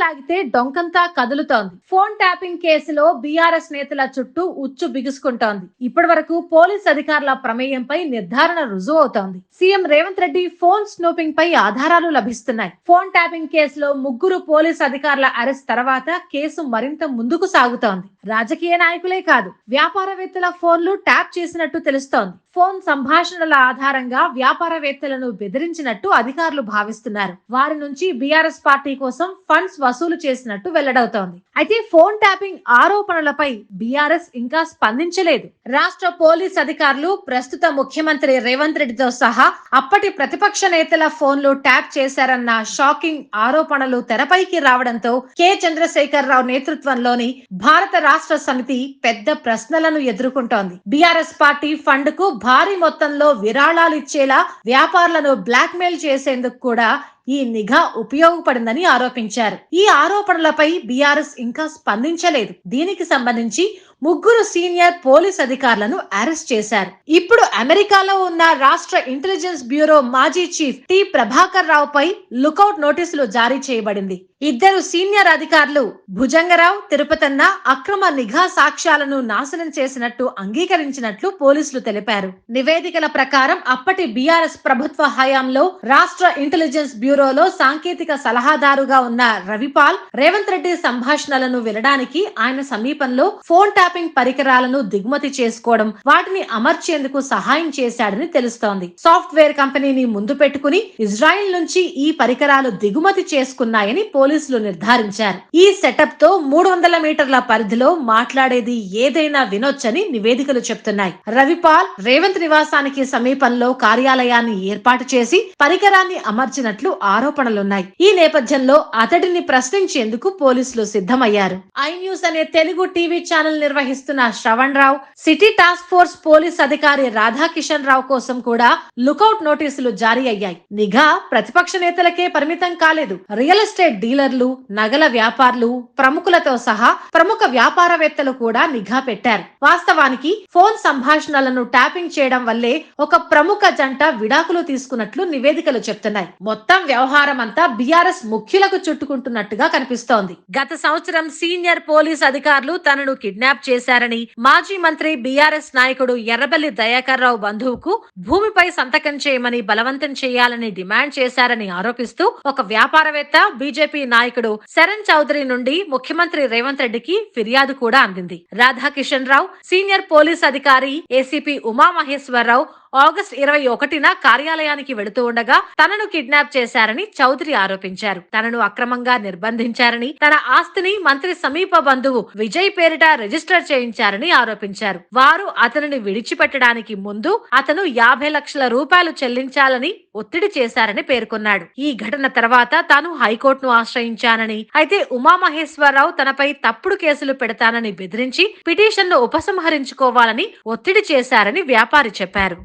లాగితే డొంకంతా కదులుతోంది. Phone tapping కేసులో బీఆర్ఎస్ నేతల చుట్టూ ఉచ్చు బిగుసుకుంటోంది. ఇప్పటి వరకు పోలీస్ అధికారుల ప్రమేయంపై నిర్ధారణ రుజువు అవుతోంది. CM Revanth Reddy phone snooping పై ఆధారాలు లభిస్తున్నాయి. ఫోన్ ట్యాపింగ్ కేసులో ముగ్గురు పోలీస్ అధికారుల అరెస్ట్ తర్వాత కేసు మరింత ముందుకు సాగుతోంది. రాజకీయ నాయకులే కాదు, వ్యాపారవేత్తల ఫోన్లు ట్యాప్ చేసినట్టు తెలుస్తోంది. ఫోన్ సంభాషణల ఆధారంగా వ్యాపారవేత్తలను బెదిరించినట్టు అధికారులు భావిస్తున్నారు. వారి నుంచి బీఆర్ఎస్ పార్టీ కోసం ఫండ్స్ వసూలు చేసినట్టు వెల్లడవుతోంది. అయితే ఫోన్ ట్యాపింగ్ ఆరోపణలపై బీఆర్ఎస్ ఇంకా స్పందించలేదు. రాష్ట్ర పోలీస్ అధికారులు ప్రస్తుత ముఖ్యమంత్రి రేవంత్ రెడ్డితో సహా అప్పటి ప్రతిపక్ష నేతల ఫోన్లు ట్యాప్ చేశారన్న షాకింగ్ ఆరోపణలు తెరపైకి రావడంతో కె చంద్రశేఖర్ రావు నేతృత్వంలోని భారత రాష్ట్ర సమితి పెద్ద ప్రశ్నలను ఎదుర్కొంటోంది. బీఆర్ఎస్ పార్టీ ఫండ్ కు భారీ మొత్తంలో విరాళాలు ఇచ్చేలా వ్యాపారులను బ్లాక్మెయిల్ చేసేందుకు కూడా ఈ నిఘా ఉపయోగపడిందని ఆరోపించారు. ఈ ఆరోపణలపై బీఆర్ఎస్ ఇంకా స్పందించలేదు. దీనికి సంబంధించి ముగ్గురు సీనియర్ పోలీస్ అధికారులను అరెస్ట్ చేశారు. ఇప్పుడు అమెరికాలో ఉన్న రాష్ట్ర ఇంటెలిజెన్స్ బ్యూరో మాజీ చీఫ్ టి ప్రభాకర్ రావు పై లుకౌట్ నోటీసులు జారీ చేయబడింది. ఇద్దరు సీనియర్ అధికారులు భుజంగరావు, తిరుపతన్న అక్రమ నిఘా సాక్ష్యాలను నాశనం చేసినట్టు అంగీకరించినట్లు పోలీసులు తెలిపారు. నివేదికల ప్రకారం అప్పటి బీఆర్ఎస్ ప్రభుత్వ హయాంలో రాష్ట్ర ఇంటెలిజెన్స్ బ్యూరోలో సాంకేతిక సలహాదారుగా ఉన్న రవిపాల్ రేవంత్ రెడ్డి సంభాషణలను వినడానికి ఆయన సమీపంలో ఫోన్ ట్యాపింగ్ పరికరాలను దిగుమతి చేసుకోవడం, వాటిని అమర్చేందుకు సహాయం చేశాడని తెలుస్తోంది. సాఫ్ట్వేర్ కంపెనీని ముందు పెట్టుకుని ఇజ్రాయెల్ నుంచి ఈ పరికరాలు దిగుమతి చేసుకున్నాయని పోలీసులు నిర్ధారించారు. ఈ సెటప్ తో 300 మీటర్ల పరిధిలో మాట్లాడేది ఏదైనా వినొచ్చని నివేదికలు చెప్తున్నాయి. రవిపాల్ రేవంత్ నివాసానికి సమీపంలో కార్యాలయాన్ని ఏర్పాటు చేసి పరికరాన్ని అమర్చినట్లు ఆరోపణలున్నాయి. ఈ నేపథ్యంలో అతడిని ప్రశ్నించేందుకు పోలీసులు సిద్ధమయ్యారు. ఐ న్యూస్ అనే తెలుగు టీవీ ఛానల్ నిర్వహిస్తున్న శ్రవణ్ రావు, సిటీ టాస్క్ ఫోర్స్ పోలీస్ అధికారి రాధాకిషన్ రావు కోసం కూడా లుకౌట్ నోటీసులు జారీ అయ్యాయి. నిఘా ప్రతిపక్ష నేతలకే పరిమితం కాలేదు. రియల్ ఎస్టేట్ డీలర్లు, నగల వ్యాపారులు, ప్రముఖులతో సహా ప్రముఖ వ్యాపారవేత్తలు కూడా నిఘా పెట్టారు. వాస్తవానికి ఫోన్ సంభాషణలను ట్యాపింగ్ చేయడం వల్లే ఒక ప్రముఖ జంట విడాకులు తీసుకున్నట్లు నివేదికలు చెప్తున్నాయి. మొత్తం వ్యవహారం అంతా బీఆర్ఎస్ ముఖ్యులకు చుట్టుకుంటున్నట్టుగా కనిపిస్తోంది. గత సంవత్సరం సీనియర్ పోలీస్ అధికారులు తనను కిడ్నాప్ చేశారని, మాజీ మంత్రి బీఆర్ఎస్ నాయకుడు ఎర్రబెల్లి దయాకర్ రావు బంధువుకు భూమిపై సంతకం చేయమని బలవంతం చేయాలని డిమాండ్ చేశారని ఆరోపిస్తూ ఒక వ్యాపారవేత్త, బీజేపీ నాయకుడు శరణ్ చౌదరి నుండి ముఖ్యమంత్రి రేవంత్ రెడ్డికి ఫిర్యాదు కూడా అందింది. రాధాకిషన్ రావు, సీనియర్ పోలీస్ అధికారి ఏసీపీ ఉమామహేశ్వరరావు ఆగస్టు 21న కార్యాలయానికి వెళుతూ ఉండగా తనను కిడ్నాప్ చేశారని చౌదరి ఆరోపించారు. తనను అక్రమంగా నిర్బంధించారని, తన ఆస్తిని మంత్రి సమీప బంధువు విజయ్ పేరిట రిజిస్టర్ చేయించారని ఆరోపించారు. వారు అతనిని విడిచిపెట్టడానికి ముందు అతను 50 లక్షల రూపాయలు చెల్లించాలని ఒత్తిడి చేశారని పేర్కొన్నాడు. ఈ ఘటన తర్వాత తాను హైకోర్టును ఆశ్రయించానని, అయితే ఉమామహేశ్వరరావు తనపై తప్పుడు కేసులు పెడతానని బెదిరించి పిటిషన్ను ఉపసంహరించుకోవాలని ఒత్తిడి చేశారని వ్యాపారి చెప్పారు.